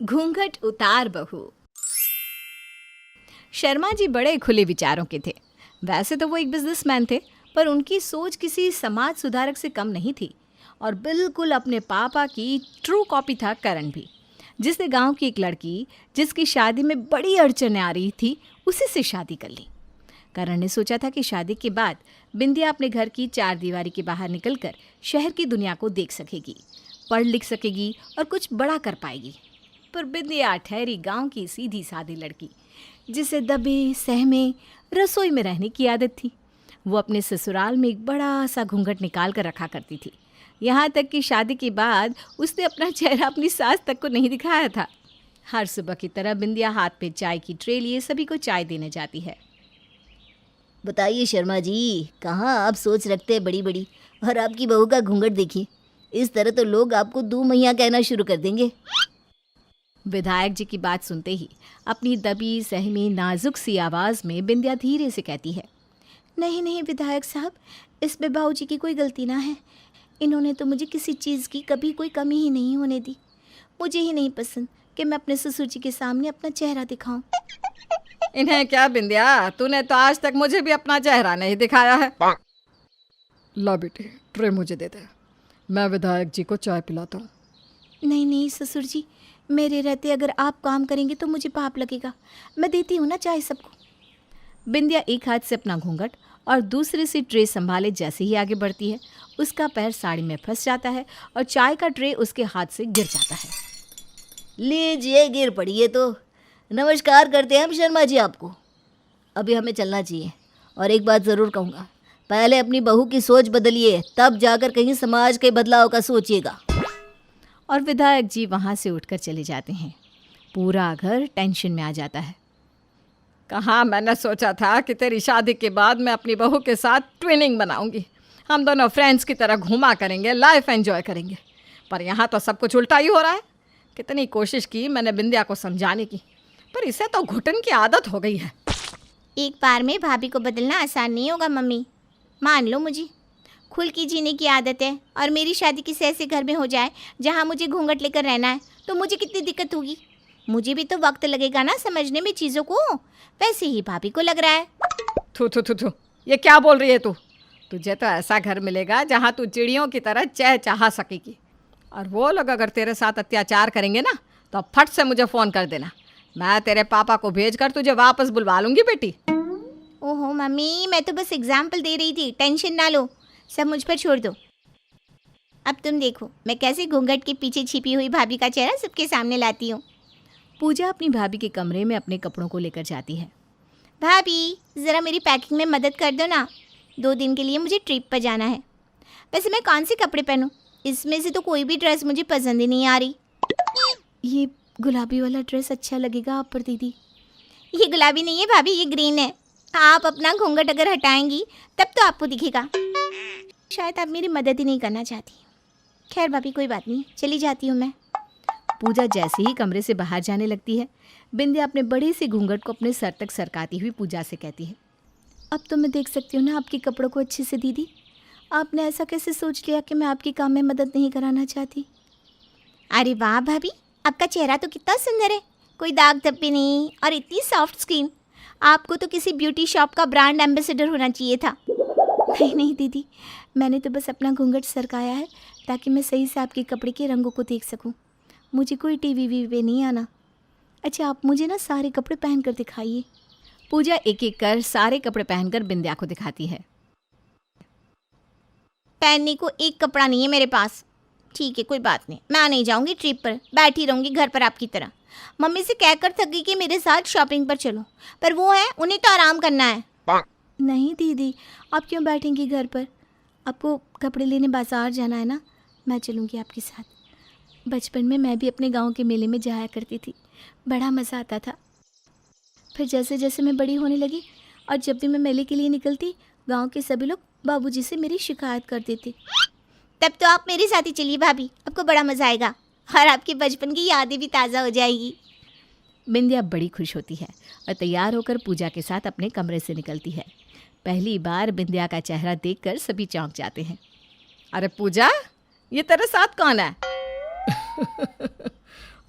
घूंघट उतार बहू। शर्मा जी बड़े खुले विचारों के थे। वैसे तो वो एक बिजनेसमैन थे, पर उनकी सोच किसी समाज सुधारक से कम नहीं थी और बिल्कुल अपने पापा की ट्रू कॉपी था करण भी, जिसने गांव की एक लड़की जिसकी शादी में बड़ी अड़चनें आ रही थी उसी से शादी कर ली। करण ने सोचा था कि शादी के बाद बिंदिया अपने घर की चार दीवारी के बाहर निकलकर शहर की दुनिया को देख सकेगी, पढ़ लिख सकेगी और कुछ बड़ा कर पाएगी। पर बिंदिया ठहरी गांव की सीधी सादी लड़की, जिसे दबे सहमे रसोई में रहने की आदत थी। वो अपने ससुराल में एक बड़ा सा घूंघट निकाल कर रखा करती थी। यहाँ तक कि शादी के बाद उसने अपना चेहरा अपनी सास तक को नहीं दिखाया था। हर सुबह की तरह बिंदिया हाथ पे चाय की ट्रे लिए सभी को चाय देने जाती है। बताइए शर्मा जी, कहाँ आप सोच रखते हैं बड़ी बड़ी, और आपकी बहू का घूंघट देखिए। इस तरह तो लोग आपको दू मैया कहना शुरू कर देंगे। विधायक जी की बात सुनते ही अपनी दबी सहमी नाजुक सी आवाज़ में बिंदिया धीरे से कहती है, नहीं नहीं विधायक साहब, इसमें बाबू जी की कोई गलती ना है। इन्होंने तो मुझे किसी चीज़ की कभी कोई कमी ही नहीं होने दी। मुझे ही नहीं पसंद कि मैं अपने ससुर जी के सामने अपना चेहरा दिखाऊं। इन्हें क्या बिंदिया, तूने तो आज तक मुझे भी अपना चेहरा नहीं दिखाया है। ला बेटे, ट्रे मुझे दे दे, मैं विधायक जी को चाय पिलाता हूँ। नहीं नहीं ससुर जी, मेरे रहते अगर आप काम करेंगे तो मुझे पाप लगेगा। मैं देती हूँ ना चाय सबको। बिंदिया एक हाथ से अपना घूंघट और दूसरे से ट्रे संभाले जैसे ही आगे बढ़ती है, उसका पैर साड़ी में फंस जाता है और चाय का ट्रे उसके हाथ से गिर जाता है। लीजिए, गिर पड़िए तो। नमस्कार करते हैं हम शर्मा जी आपको। अभी हमें चलना चाहिए, और एक बात ज़रूर कहूँगा, पहले अपनी बहू की सोच बदलिए, तब जाकर कहीं समाज के बदलाव का सोचिएगा। और विधायक जी वहाँ से उठकर चले जाते हैं। पूरा घर टेंशन में आ जाता है। कहाँ मैंने सोचा था कि तेरी शादी के बाद मैं अपनी बहू के साथ ट्विनिंग बनाऊंगी, हम दोनों फ्रेंड्स की तरह घूमा करेंगे, लाइफ एंजॉय करेंगे। पर यहाँ तो सब कुछ उल्टा ही हो रहा है। कितनी कोशिश की मैंने बिंदिया को समझाने की, पर इसे तो घुटन की आदत हो गई है। एक बार में भाभी को बदलना आसान नहीं होगा मम्मी, मान लो मुझे। खुल की जीने की आदत है, और मेरी शादी किसी ऐसे घर में हो जाए जहाँ मुझे घूंघट लेकर रहना है, तो मुझे कितनी दिक्कत होगी। मुझे भी तो वक्त लगेगा ना समझने में चीज़ों को, वैसे ही भाभी को लग रहा है। थू थू थू थू, ये क्या बोल रही है तू? तुझे तो ऐसा घर मिलेगा जहाँ तू चिड़ियों की तरह चहचहा सकेगी, और वो लोग अगर तेरे साथ अत्याचार करेंगे ना तो फट से मुझे फ़ोन कर देना। मैं तेरे पापा को भेजकर तुझे वापस बुलवा लूँगी बेटी। ओहो मम्मी, मैं तो बस एग्जाम्पल दे रही थी, टेंशन ना लो, सब मुझ पर छोड़ दो। अब तुम देखो मैं कैसे घूंघट के पीछे छिपी हुई भाभी का चेहरा सबके सामने लाती हूँ। पूजा अपनी भाभी के कमरे में अपने कपड़ों को लेकर जाती है। भाभी ज़रा मेरी पैकिंग में मदद कर दो ना, 2 दिन के लिए मुझे ट्रिप पर जाना है। वैसे मैं कौन से कपड़े पहनूं? इसमें से तो कोई भी ड्रेस मुझे पसंद ही नहीं आ रही। ये गुलाबी वाला ड्रेस अच्छा लगेगा आप पर दीदी। ये गुलाबी नहीं है भाभी, ये ग्रीन है। आप अपना घूंघट अगर हटाएंगी तब तो आपको दिखेगा। शायद आप मेरी मदद ही नहीं करना चाहती। खैर भाभी कोई बात नहीं, चली जाती हूँ मैं। पूजा जैसे ही कमरे से बाहर जाने लगती है, बिंदिया अपने बड़े से घूंघट को अपने सर तक सरकाती हुई पूजा से कहती है, अब तो मैं देख सकती हूँ ना आपके कपड़ों को अच्छे से दीदी। आपने ऐसा कैसे सोच लिया कि मैं आपके काम में मदद नहीं कराना चाहती? अरे वाह भाभी, आपका चेहरा तो कितना सुंदर है, कोई दाग धब्बे नहीं, और इतनी सॉफ्ट स्किन। आपको तो किसी ब्यूटी शॉप का ब्रांड एम्बेसडर होना चाहिए था। नहीं नहीं दीदी, मैंने तो बस अपना घूंघट सरकाया है ताकि मैं सही से आपके कपड़े के रंगों को देख सकूं। मुझे कोई टीवी वीवी पे नहीं आना। अच्छा आप मुझे ना सारे कपड़े पहन कर दिखाइए। पूजा एक एक कर सारे कपड़े पहनकर बिंदिया को दिखाती है। पहनने को एक कपड़ा नहीं है मेरे पास। ठीक है कोई बात नहीं, मैं नहीं जाऊंगी ट्रिप पर, बैठी रहूंगी घर पर आपकी तरह। मम्मी से कहकर थक गई कि मेरे साथ शॉपिंग पर चलो, पर वो है उन्हें तो आराम करना है। नहीं दीदी, आप क्यों बैठेंगी घर पर? आपको कपड़े लेने बाज़ार जाना है ना, मैं चलूँगी आपके साथ। बचपन में मैं भी अपने गांव के मेले में जाया करती थी, बड़ा मज़ा आता था। फिर जैसे जैसे मैं बड़ी होने लगी और जब भी मैं मेले के लिए निकलती, गांव के सभी लोग बाबूजी से मेरी शिकायत कर देते। तब तो आप मेरे साथ ही चलिए भाभी, आपको बड़ा मज़ा आएगा और आपके बचपन की यादें भी ताज़ा हो जाएगी। बिंदिया बड़ी खुश होती है और तैयार होकर पूजा के साथ अपने कमरे से निकलती है। पहली बार बिंदिया का चेहरा देखकर सभी चौंक जाते हैं। अरे पूजा, ये तेरे साथ कौन है?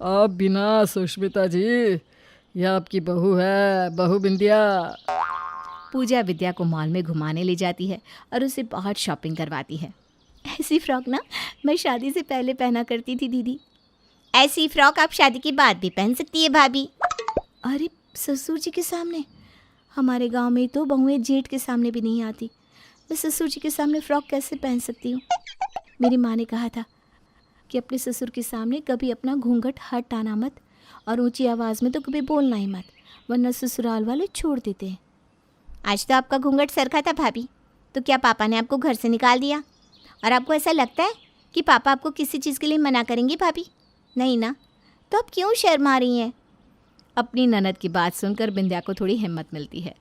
आप बिना सुष्मिता जी, यह आपकी बहू है, बहू बिंदिया। पूजा विद्या को मॉल में घुमाने ले जाती है और उसे बहुत शॉपिंग करवाती है। ऐसी फ्रॉक ना मैं शादी से पहले पहना करती थी दीदी। ऐसी फ्रॉक आप शादी के बाद भी पहन सकती है भाभी। अरे ससुर जी के सामने? हमारे गांव में तो बहुएं जेठ के सामने भी नहीं आती। मैं ससुर जी के सामने फ़्रॉक कैसे पहन सकती हूँ? मेरी माँ ने कहा था कि अपने ससुर के सामने कभी अपना घूंघट हटाना मत और ऊंची आवाज़ में तो कभी बोलना ही मत, वरना ससुराल वाले छोड़ देते हैं। आज तो आपका घूंघट सरखा था भाभी, तो क्या पापा ने आपको घर से निकाल दिया? और आपको ऐसा लगता है कि पापा आपको किसी चीज़ के लिए मना करेंगे भाभी? नहीं ना, तो आप क्यों शर्मा रही हैं? अपनी ननद की बात सुनकर बिंदिया को थोड़ी हिम्मत मिलती है।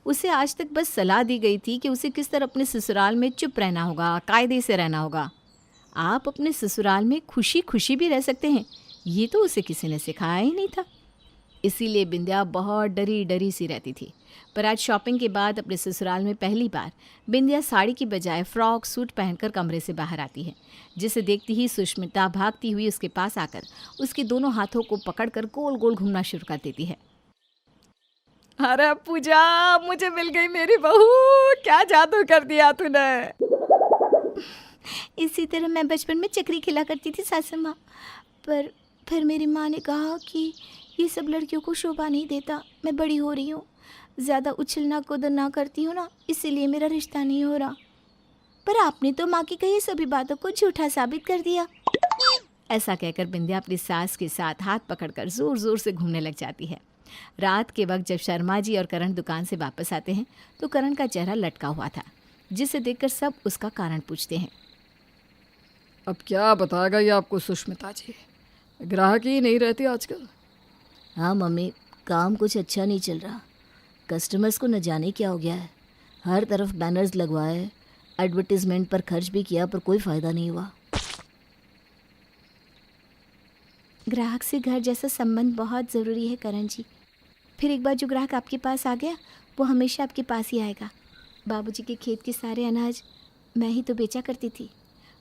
उसे आज तक बस सलाह दी गई थी कि उसे किस तरह अपने ससुराल में चुप रहना होगा, कायदे से रहना होगा। आप अपने ससुराल में खुशी खुशी भी रह सकते हैं, ये तो उसे किसी ने सिखाया ही नहीं था। इसीलिए बिंदिया बहुत डरी डरी सी रहती थी। पर आज शॉपिंग के बाद अपने ससुराल में पहली बार बिंदिया साड़ी की बजाय फ्रॉक सूट पहनकर कमरे से बाहर आती है, जिसे देखती ही सुष्मिता भागती हुई उसके पास आकर उसके दोनों हाथों को पकड़कर गोल गोल घूमना शुरू कर देती है। अरे पूजा, मुझे मिल गई मेरी बहू, क्या जादू कर दिया तूने। इसी तरह मैं बचपन में चक्री खिला करती थी सासू माँ, पर फिर मेरी माँ ने कहा कि ये सब लड़कियों को शोभा नहीं देता। मैं बड़ी हो रही हूँ, ज़्यादा उछलना कूदना करती हूँ ना, इसीलिए मेरा रिश्ता नहीं हो रहा। पर आपने तो माँ की कही सभी बातों को झूठा साबित कर दिया। ऐसा कहकर बिंदिया अपनी सास के साथ हाथ पकड़कर ज़ोर ज़ोर से घूमने लग जाती है। रात के वक्त जब शर्मा जी और करण दुकान से वापस आते हैं तो करण का चेहरा लटका हुआ था, जिसे देखकर सब उसका कारण पूछते हैं। अब क्या बताएगा ये आपको सुष्मिता जी, ग्राहक ही नहीं रहती आजकल। हाँ मम्मी, काम कुछ अच्छा नहीं चल रहा। कस्टमर्स को न जाने क्या हो गया है। हर तरफ बैनर्स लगवाए, एडवर्टीजमेंट पर खर्च भी किया, पर कोई फ़ायदा नहीं हुआ। ग्राहक से घर जैसा संबंध बहुत ज़रूरी है करण जी। फिर एक बार जो ग्राहक आपके पास आ गया वो हमेशा आपके पास ही आएगा। बाबूजी के खेत के सारे अनाज मैं ही तो बेचा करती थी,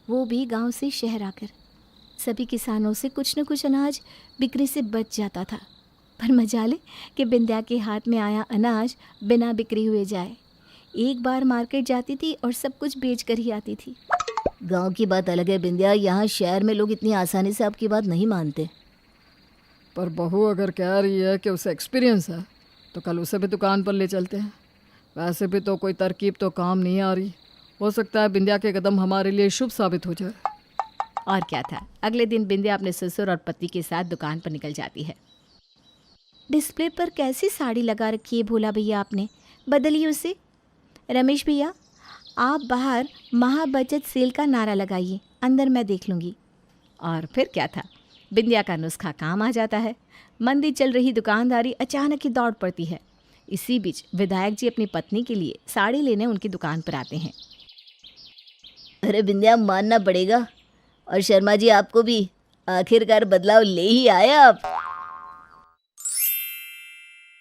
वो भी गांव से शहर आकर। सभी किसानों से कुछ न कुछ अनाज बिक्री से बच जाता था, पर मजाले कि बिंदिया के हाथ में आया अनाज बिना बिक्री हुए जाए। एक बार मार्केट जाती थी और सब कुछ बेच कर ही आती थी। गांव की बात अलग है बिंदिया, यहाँ शहर में लोग इतनी आसानी से आपकी बात नहीं मानते। पर बहू अगर कह रही है कि उसे एक्सपीरियंस है तो कल उसे भी दुकान पर ले चलते हैं। वैसे भी तो कोई तरकीब तो काम नहीं आ रही, हो सकता है बिंदिया के कदम हमारे लिए शुभ साबित हो जाए। और क्या था, अगले दिन बिंदिया अपने ससुर और पति के साथ दुकान पर निकल जाती है। डिस्प्ले पर कैसी साड़ी लगा रखी है भोला भैया, आपने बदलिए उसे। रमेश भैया, आप बाहर महाबचत सेल का नारा लगाइए, अंदर मैं देख लूँगी। और फिर क्या था, बिंदिया का नुस्खा काम आ जाता है। मंदी चल रही दुकानदारी अचानक ही दौड़ पड़ती है। इसी बीच विधायक जी अपनी पत्नी के लिए साड़ी लेने उनकी दुकान पर आते हैं। अरे बिंदिया, मानना पड़ेगा, और शर्मा जी आपको भी आखिरकार बदलाव ले ही आए आप।